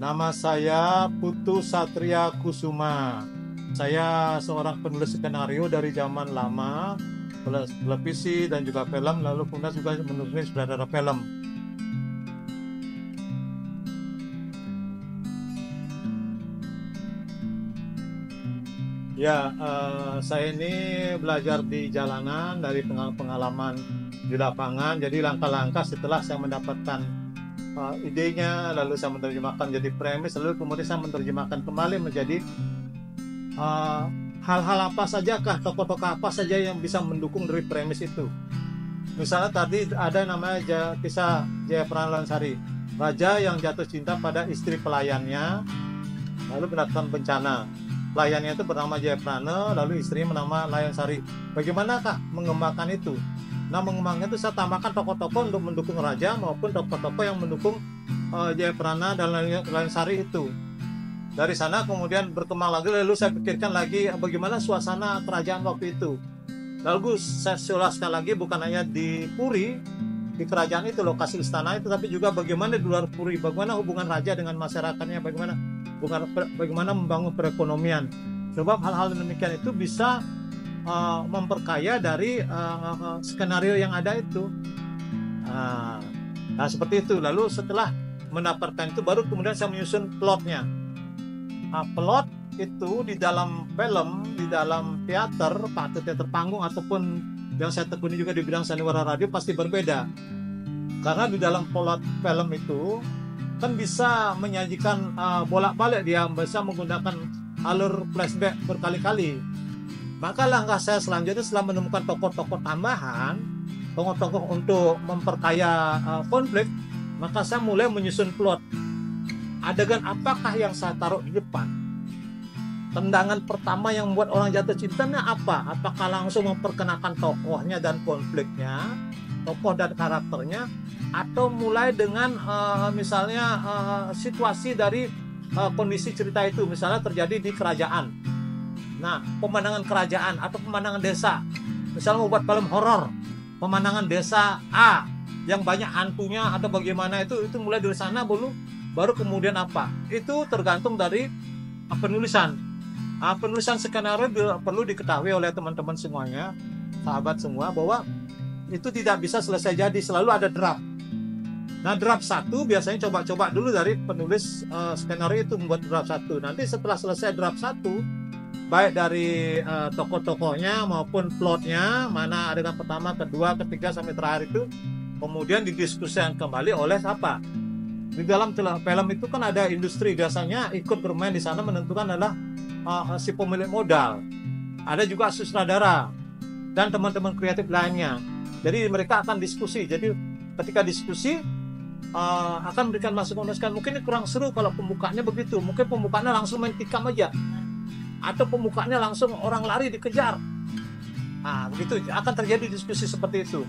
Nama saya Putu Satria Kusuma. Saya seorang penulis skenario dari zaman lama, televisi dan juga film, lalu kemudian juga menulis sutradara film. Ya, saya ini belajar di jalanan dari pengalaman di lapangan. Jadi langkah-langkah setelah saya mendapatkan idenya, lalu saya menerjemahkan jadi premis, lalu kemudian saya menerjemahkan kembali menjadi hal-hal apa sajakah, tokoh-tokoh apa saja yang bisa mendukung dari premis itu. Misalnya tadi ada namanya kisah Jayaprana Lansari, raja yang jatuh cinta pada istri pelayannya, lalu mendapatkan bencana. Pelayannya itu bernama Jayaprana, lalu istrinya bernama Layansari. Bagaimanakah mengembangkan itu? Nah, mengembangkan itu saya tambahkan tokoh-tokoh untuk mendukung raja maupun tokoh-tokoh yang mendukung Jayaprana dan Layansari itu. Dari sana kemudian berkembang lagi, lalu saya pikirkan lagi bagaimana suasana kerajaan waktu itu. Lalu saya jelaskan lagi bukan hanya di Puri, di kerajaan itu, lokasi istana itu, tapi juga bagaimana di luar Puri, bagaimana hubungan raja dengan masyarakatnya, bagaimana membangun perekonomian. Sebab hal-hal demikian itu bisa memperkaya dari skenario yang ada itu. Nah, seperti itu. Lalu setelah mendapatkan itu, baru kemudian saya menyusun plotnya. Plot itu di dalam film, di dalam teater panggung ataupun yang saya tekuni juga di bidang sandiwara radio pasti berbeda. Karena di dalam plot film itu kan bisa menyajikan bolak-balik, dia bisa menggunakan alur flashback berkali-kali. Maka langkah saya selanjutnya setelah menemukan tokoh-tokoh tambahan, tokoh-tokoh untuk memperkaya konflik, maka saya mulai menyusun plot. Adegan apakah yang saya taruh di depan? Tendangan pertama yang membuat orang jatuh cintanya apa? Apakah langsung memperkenalkan tokohnya dan konfliknya, tokoh dan karakternya, atau mulai dengan misalnya situasi dari kondisi cerita itu, misalnya terjadi di kerajaan. Nah, pemandangan kerajaan atau pemandangan desa, misalnya membuat film horor, pemandangan desa A yang banyak hantunya atau bagaimana itu mulai dari sana baru kemudian apa? Itu tergantung dari penulisan. Penulisan skenario perlu diketahui oleh teman-teman semuanya, sahabat semua, bahwa itu tidak bisa selesai jadi, selalu ada draft. Nah, draft 1 biasanya coba-coba dulu dari penulis skenario itu membuat draft 1. Nanti setelah selesai draft 1, baik dari tokoh-tokohnya maupun plotnya, mana adegan pertama, kedua, ketiga sampai terakhir itu, kemudian didiskusikan kembali oleh siapa? Di dalam film itu kan ada industri, biasanya ikut bermain di sana menentukan adalah si pemilik modal. Ada juga sutradara dan teman-teman kreatif lainnya. Jadi mereka akan diskusi. Jadi ketika diskusi akan memberikan masukan-masukan. Mungkin ini kurang seru kalau pembukaannya begitu. Mungkin pembukaannya langsung main tikam aja, atau pembukaannya langsung orang lari dikejar. Begitu akan terjadi diskusi seperti itu.